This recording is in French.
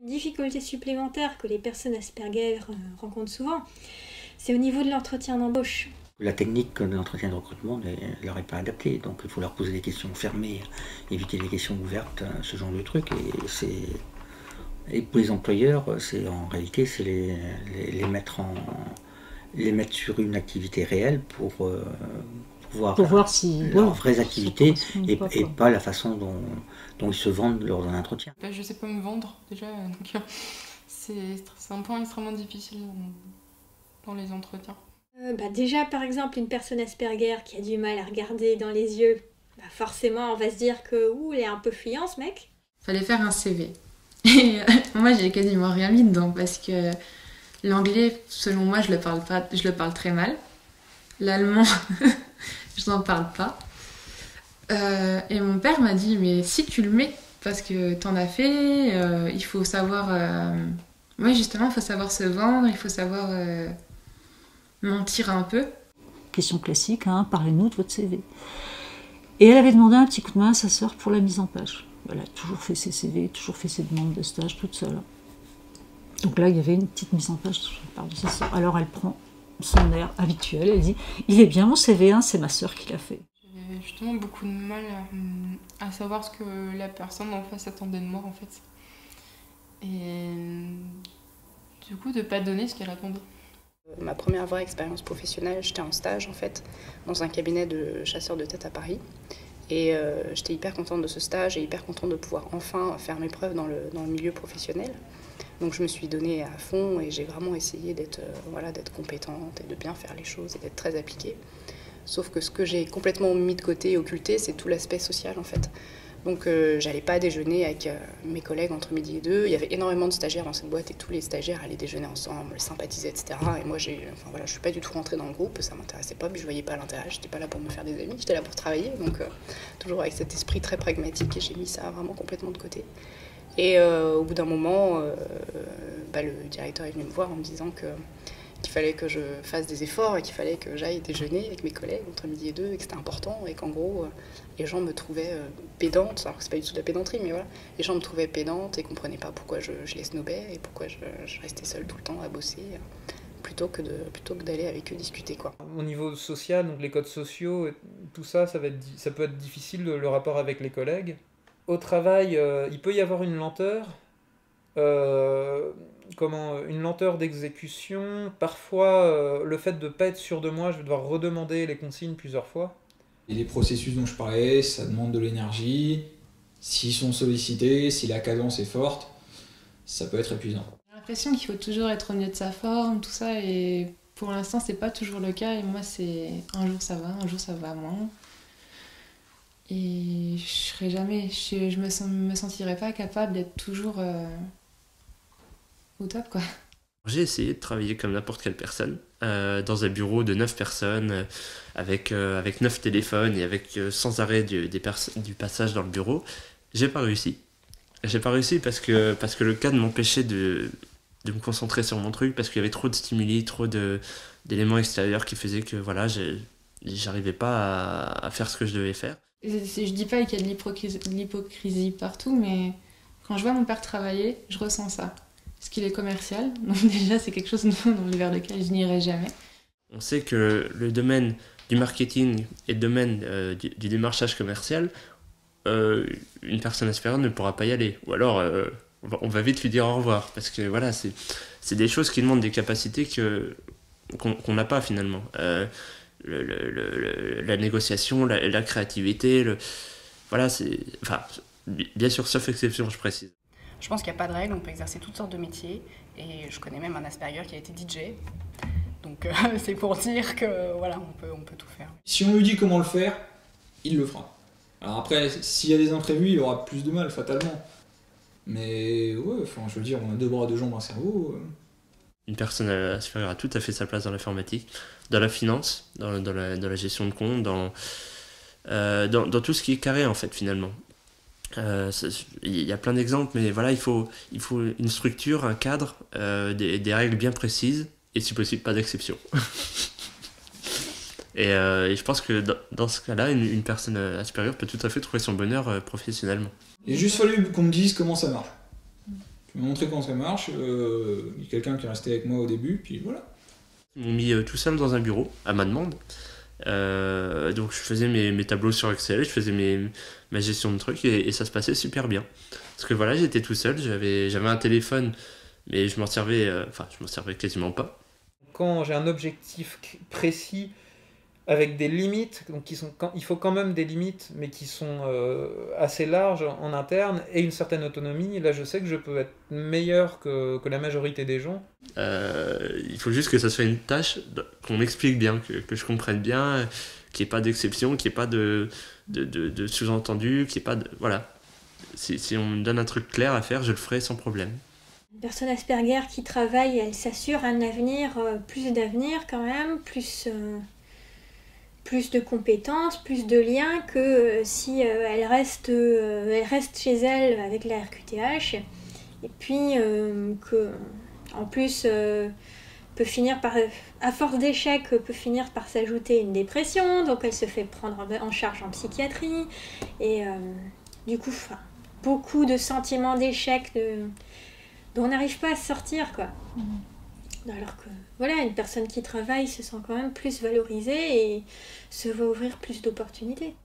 Difficulté supplémentaire que les personnes Asperger rencontrent souvent, c'est au niveau de l'entretien d'embauche. La technique de l'entretien de recrutement ne leur est pas adaptée, donc il faut leur poser des questions fermées, éviter les questions ouvertes, ce genre de trucs. Et pour les employeurs, en réalité, c'est les mettre sur une activité réelle pour voir si leurs vraies activités et pas la façon dont ils se vendent lors d'un entretien. Je sais pas me vendre déjà, donc c'est un point extrêmement difficile dans les entretiens. Déjà, par exemple, une personne Asperger qui a du mal à regarder dans les yeux, forcément, on va se dire que il est un peu fuyant, ce mec. Fallait faire un CV. Et moi, j'ai quasiment rien mis dedans parce que l'anglais, selon moi, je le parle très mal. L'allemand, je n'en parle pas. Et mon père m'a dit, mais si tu le mets, parce que t'en as fait, il faut savoir... Oui, justement, il faut savoir se vendre, il faut savoir mentir un peu. Question classique, parlez-nous de votre CV. Et elle avait demandé un petit coup de main à sa sœur pour la mise en page. Elle a toujours fait ses CV, toujours fait ses demandes de stage toute seule. Donc là, il y avait une petite mise en page, je parle de sa sœur. Alors elle prend son air habituel, elle dit « Il est bien mon CV, c'est ma sœur qui l'a fait ». J'ai justement beaucoup de mal à savoir ce que la personne en face attendait de moi, en fait. Et du coup, de ne pas donner ce qu'elle attendait. Ma première vraie expérience professionnelle, j'étais en stage, en fait, dans un cabinet de chasseurs de tête à Paris. Et j'étais hyper contente de ce stage et hyper contente de pouvoir enfin faire mes preuves dans le milieu professionnel. Donc je me suis donnée à fond et j'ai vraiment essayé d'être compétente et de bien faire les choses et d'être très appliquée. Sauf que ce que j'ai complètement mis de côté et occulté, c'est tout l'aspect social en fait. Donc j'allais pas déjeuner avec mes collègues entre midi et 2. Il y avait énormément de stagiaires dans cette boîte et tous les stagiaires allaient déjeuner ensemble, sympathisaient, etc. Et moi je suis pas du tout rentrée dans le groupe, ça m'intéressait pas, puis je voyais pas l'intérêt, j'étais pas là pour me faire des amis, j'étais là pour travailler. Donc toujours avec cet esprit très pragmatique et j'ai mis ça vraiment complètement de côté. Et au bout d'un moment, le directeur est venu me voir en me disant qu'il fallait que je fasse des efforts et qu'il fallait que j'aille déjeuner avec mes collègues entre midi et 2 et que c'était important et qu'en gros, les gens me trouvaient pédante, alors que c'est pas du tout de la pédanterie, mais voilà, les gens me trouvaient pédante et comprenaient pas pourquoi je les snobais et pourquoi je restais seule tout le temps à bosser plutôt que d'aller avec eux discuter, quoi. Au niveau social, donc les codes sociaux, tout ça, ça peut être difficile, le rapport avec les collègues. Au travail, il peut y avoir une lenteur, une lenteur d'exécution. Parfois, le fait de ne pas être sûr de moi, je vais devoir redemander les consignes plusieurs fois. Et les processus dont je parlais, ça demande de l'énergie. S'ils sont sollicités, si la cadence est forte, ça peut être épuisant. J'ai l'impression qu'il faut toujours être au mieux de sa forme, tout ça, et pour l'instant, c'est pas toujours le cas. Et moi, c'est un jour ça va moins. Et je me sentirais pas capable d'être toujours au top, quoi. J'ai essayé de travailler comme n'importe quelle personne, dans un bureau de 9 personnes, avec 9 téléphones et sans arrêt du passage dans le bureau. J'ai pas réussi. J'ai pas réussi parce que le cadre m'empêchait de me concentrer sur mon truc, parce qu'il y avait trop de stimuli, trop d'éléments extérieurs qui faisaient que j'arrivais pas à faire ce que je devais faire. Je dis pas qu'il y a de l'hypocrisie partout, mais quand je vois mon père travailler, je ressens ça. Parce qu'il est commercial, donc déjà c'est quelque chose vers lequel je n'irai jamais. On sait que le domaine du marketing et le domaine du démarchage commercial, une personne Asperger ne pourra pas y aller. Ou alors on va vite lui dire au revoir, parce que voilà, c'est des choses qui demandent des capacités qu'on n'a pas finalement. La négociation, la créativité, bien sûr, sauf exception, je précise. Je pense qu'il n'y a pas de règle, on peut exercer toutes sortes de métiers, et je connais même un Asperger qui a été DJ, donc c'est pour dire que voilà, on peut tout faire. Si on lui dit comment le faire, il le fera. Alors après, s'il y a des imprévus, il aura plus de mal, fatalement. Mais ouais, je veux dire, on a 2 bras, 2 jambes, un cerveau. Une personne Asperger a tout à fait sa place dans l'informatique, dans la finance, dans la gestion de compte, dans tout ce qui est carré en fait finalement. Il y a plein d'exemples, mais voilà, il faut une structure, un cadre, des règles bien précises et si possible pas d'exception. et je pense que dans ce cas-là, une personne Asperger peut tout à fait trouver son bonheur professionnellement. Il a juste fallu qu'on me dise comment ça marche. Je vais montrer comment ça marche. Il y a quelqu'un qui est resté avec moi au début, puis voilà. Ils m'ont mis tout seul dans un bureau, à ma demande. Donc je faisais mes tableaux sur Excel, je faisais ma gestion de trucs et ça se passait super bien. Parce que voilà, j'étais tout seul, j'avais un téléphone, mais je m'en servais quasiment pas. Quand j'ai un objectif précis avec des limites, donc il faut quand même des limites, mais qui sont assez larges en interne, et une certaine autonomie, là je sais que je peux être meilleur que la majorité des gens. Il faut juste que ça soit une tâche qu'on m'explique bien, que je comprenne bien, qu'il n'y ait pas d'exception, qu'il n'y ait pas de sous-entendu, qu'il n'y ait pas de... Voilà. Si on me donne un truc clair à faire, je le ferai sans problème. Une personne Asperger qui travaille, elle s'assure un avenir, plus d'avenir quand même, plus de compétences, plus de liens que si elle reste chez elle avec la RQTH, et puis que en plus peut finir par, à force d'échecs, peut finir par s'ajouter une dépression, donc elle se fait prendre en charge en psychiatrie, et du coup beaucoup de sentiments d'échec dont on n'arrive pas à se sortir, quoi. Alors que voilà, une personne qui travaille se sent quand même plus valorisée et se va ouvrir plus d'opportunités.